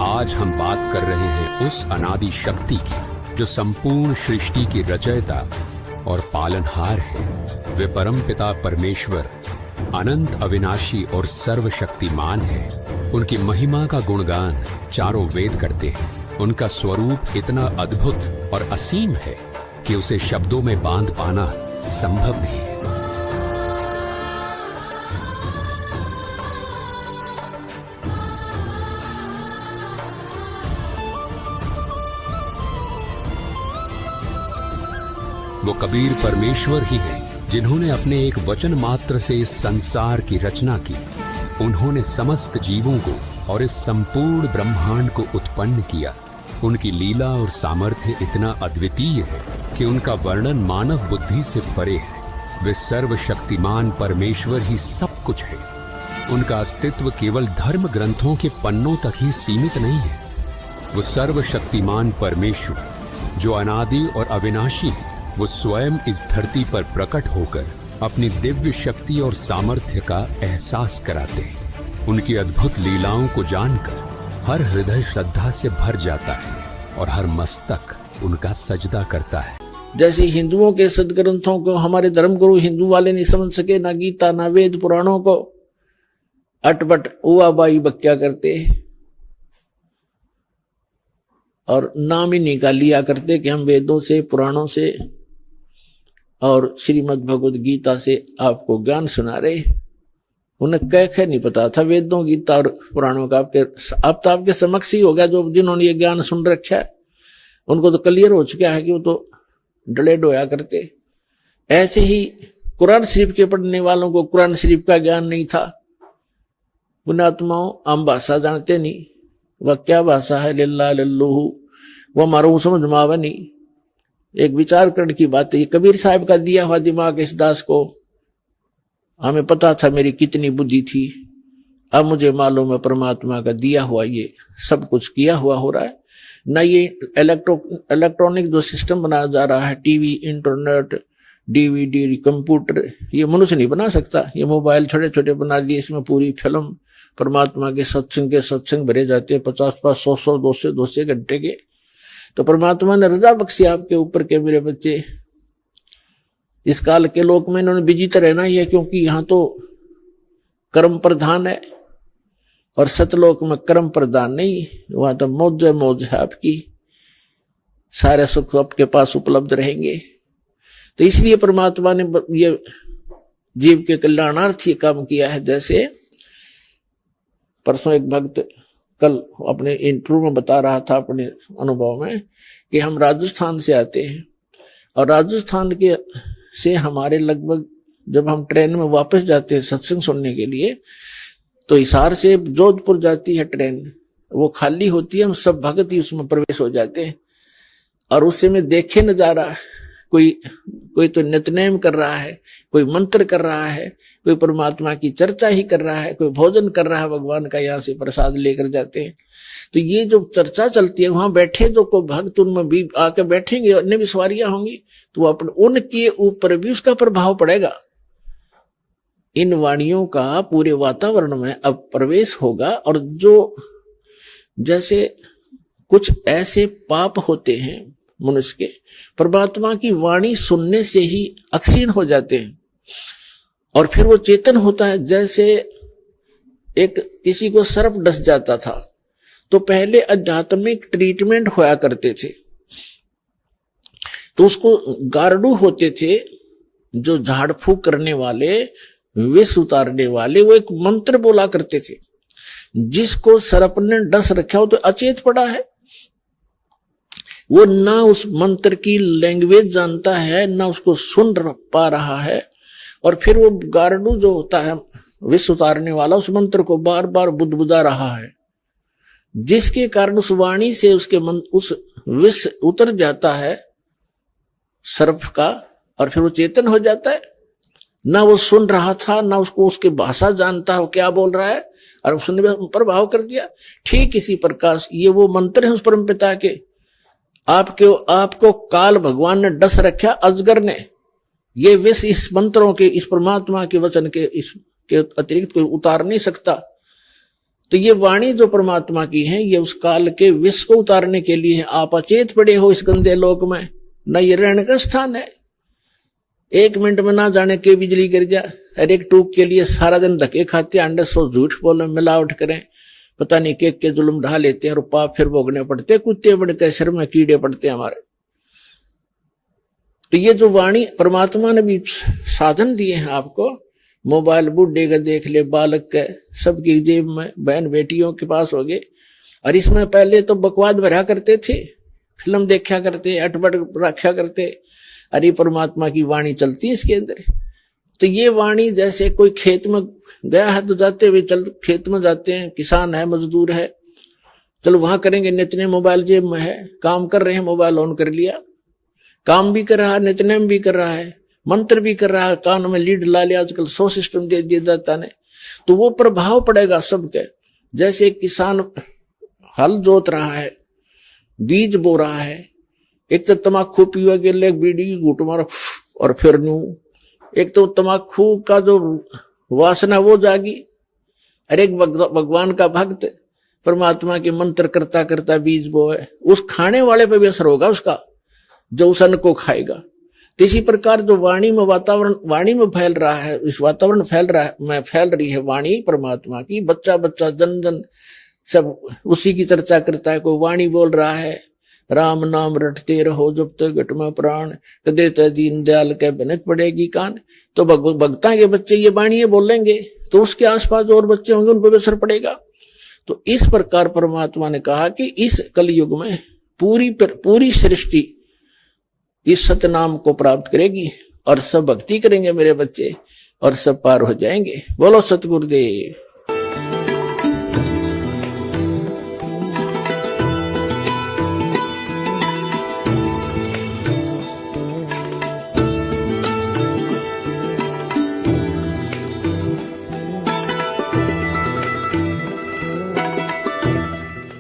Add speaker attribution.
Speaker 1: आज हम बात कर रहे हैं उस अनादि शक्ति की जो संपूर्ण सृष्टि की रचयिता और पालनहार है। वे परमपिता परमेश्वर अनंत अविनाशी और सर्वशक्तिमान है। उनकी महिमा का गुणगान चारों वेद करते हैं। उनका स्वरूप इतना अद्भुत और असीम है कि उसे शब्दों में बांध पाना संभव नहीं है। वो कबीर परमेश्वर ही हैं जिन्होंने अपने एक वचन मात्र से इस संसार की रचना की। उन्होंने समस्त जीवों को और इस संपूर्ण ब्रह्मांड को उत्पन्न किया। उनकी लीला और सामर्थ्य इतना अद्वितीय है कि उनका वर्णन मानव बुद्धि से परे है। वे सर्वशक्तिमान परमेश्वर ही सब कुछ है। उनका अस्तित्व केवल धर्म ग्रंथों के पन्नों तक ही सीमित नहीं है। वो सर्वशक्तिमान परमेश्वर जो अनादि और अविनाशी है, वो स्वयं इस धरती पर प्रकट होकर अपनी दिव्य शक्ति और सामर्थ्य का एहसास कराते हैं। उनकी अद्भुत लीलाओं को जानकर हर हृदय श्रद्धा से भर जाता है और हर मस्तक उनका सजदा करता है।
Speaker 2: जैसे हिंदुओं के सदग्रंथों को हमारे धर्मगुरु हिंदू वाले नहीं समझ सके, ना गीता ना वेद पुराणों को अटपट उआ बाई बक्या करते और नाम ही निकाल लिया करते कि हम वेदों से पुराणों से और श्रीमद् भगवद गीता से आपको ज्ञान सुना रहे। उन्हें कह नहीं पता था वेदों गीता और पुराणों का। अब तो आपके समक्ष ही हो गया जो जिन्होंने ये ज्ञान सुन रखा है उनको तो क्लियर हो चुका है कि वो तो डले डोया करते। ऐसे ही कुरान शरीफ के पढ़ने वालों को कुरान शरीफ का ज्ञान नहीं था। पुण्यात्माओं, हम भाषा जानते नहीं, वह क्या भाषा है, लिल्ला लल्लूहू, वह मारो समझ मावा नहीं। एक विचार करने की बात है। कबीर साहब का दिया हुआ दिमाग इस दास को, हमें पता था मेरी कितनी बुद्धि थी, अब मुझे मालूम है परमात्मा का दिया हुआ ये सब कुछ किया हुआ हो रहा है। ना ये इलेक्ट्रॉनिक जो सिस्टम बनाया जा रहा है, टीवी, इंटरनेट, डीवीडी, कंप्यूटर, ये मनुष्य नहीं बना सकता। ये मोबाइल छोटे छोटे बना दिए, इसमें पूरी फिल्म परमात्मा के सत्संग भरे जाते हैं 50-50, 100-100, 200 घंटे के। तो परमात्मा ने रजा बख्शी आपके ऊपर के मेरे बच्चे, इस काल के लोक में इन्होंने विजित रहना ही है, क्योंकि यहाँ तो कर्म प्रधान है और सतलोक में कर्म प्रधान नहीं। वहां तो मौज है आपकी, सारे सुख आपके पास उपलब्ध रहेंगे। तो इसलिए परमात्मा ने ये जीव के कल्याणार्थ ये काम किया है। जैसे परसों एक भक्त कल अपने इंटरव्यू में बता रहा था अपने अनुभव में कि हम राजस्थान से आते हैं और राजस्थान के से हमारे लगभग जब हम ट्रेन में वापस जाते हैं सत्संग सुनने के लिए, तो हिसार से जोधपुर जाती है ट्रेन, वो खाली होती है, हम सब भक्त ही उसमें प्रवेश हो जाते हैं। और उससे में देखे नजारा, कोई तो नित्यनेम कर रहा है, कोई मंत्र कर रहा है, कोई परमात्मा की चर्चा ही कर रहा है, कोई भोजन कर रहा है भगवान का, यहाँ से प्रसाद लेकर जाते हैं। तो ये जो चर्चा चलती है वहां बैठे जो को भक्त उनमें भी आके बैठेंगे, अन्य भी सवारियां होंगी, तो अपने उनके ऊपर भी उसका प्रभाव पड़ेगा। इन वाणियों का पूरे वातावरण में अब प्रवेश होगा। और जो जैसे कुछ ऐसे पाप होते हैं मनुष्य के, परमात्मा की वाणी सुनने से ही अक्षीण हो जाते हैं और फिर वो चेतन होता है। जैसे एक किसी को सर्प डस जाता था तो पहले आध्यात्मिक ट्रीटमेंट होया करते थे, तो उसको गार्डू होते थे जो झाड़ फूक करने वाले, विष उतारने वाले, वो एक मंत्र बोला करते थे। जिसको सर्प ने डस रखा हो तो अचेत पड़ा है, वो ना उस मंत्र की लैंग्वेज जानता है, ना उसको सुन पा रहा है। और फिर वो गार्डू जो होता है विष उतारने वाला, उस मंत्र को बार बार बुदबुदा रहा है, जिसके कारण उस वाणी से उसके उस विष उतर जाता है सर्प का, और फिर वो चेतन हो जाता है। ना वो सुन रहा था, ना उसको उसके भाषा जानता है वो क्या बोल रहा है, और सुनने में प्रभाव कर दिया। ठीक इसी प्रकार ये वो मंत्र है उस परम पिता के। आपको काल भगवान ने डस रखा, अजगर ने, ये विष इस मंत्रों के, इस परमात्मा के वचन के इसके अतिरिक्त कोई उतार नहीं सकता। तो ये वाणी जो परमात्मा की है, ये उस काल के विष को उतारने के लिए है। आप अचेत पड़े हो इस गंदे लोक में, न ये रहने का स्थान है। 1 मिनट में ना जाने के बिजली गिर जाए, हर एक टूक के लिए सारा दिन धक्के खाते, अंडे सो झूठ बोले, मिलावट करें, पता नहीं के जुल्म ढा लेते हैं और पाप फिर भोगने पड़ते, कुत्ते बड़े के सिर में कीड़े पड़ते हैं हमारे। तो ये जो वाणी परमात्मा ने भी साधन दिए हैं आपको, मोबाइल बुढ़े का देख ले, बालक के, सबकी जेब में, बहन बेटियों के पास हो गए। और इसमें पहले तो बकवाद भरा करते थे, फिल्म देखा करते, अटपट रखा करते, अरे परमात्मा की वाणी चलती है इसके अंदर। तो ये वाणी जैसे कोई खेत में गया है तो जाते हुए चल, खेत में जाते हैं, किसान है, मजदूर है, चलो वहां करेंगे, नितने मोबाइल जेब में है, काम कर रहे हैं, मोबाइल ऑन कर लिया, काम भी कर रहा है, नितनेम भी कर रहा है, मंत्र भी कर रहा है, कान में लीड ला लिया, आजकल 100 सिस्टम दे दिया जाता है। तो वो प्रभाव पड़ेगा सबके। जैसे किसान हल जोत रहा है, बीज बो रहा है, एक तो तमाकू पीवा के लिए बीड़ी घूट मारो और फिर नू, एक तो तमाकू का जो वासना वो जागी। अरे एक भगवान का भक्त परमात्मा के मंत्र करता करता बीज बोए, उस खाने वाले पे भी असर होगा उसका, जो उस अन्न को खाएगा। तो इसी प्रकार जो वाणी में वातावरण, वाणी में फैल रहा है, इस वातावरण फैल रहा है, में फैल रही है वाणी परमात्मा की। बच्चा बच्चा जन जन सब उसी की चर्चा करता है। कोई वाणी बोल रहा है, राम नाम रटते रहो जब तक घट में प्राण, कदे तय दीन दयाल के बनक पड़ेगी कान। तो भक्ता के बच्चे ये वाणी बोलेंगे तो उसके आसपास और बच्चे होंगे, उन पर असर पड़ेगा। तो इस प्रकार परमात्मा ने कहा कि इस कलयुग में पूरी सृष्टि इस सतनाम को प्राप्त करेगी और सब भक्ति करेंगे मेरे बच्चे, और सब पार हो जाएंगे। बोलो सतगुरुदेव।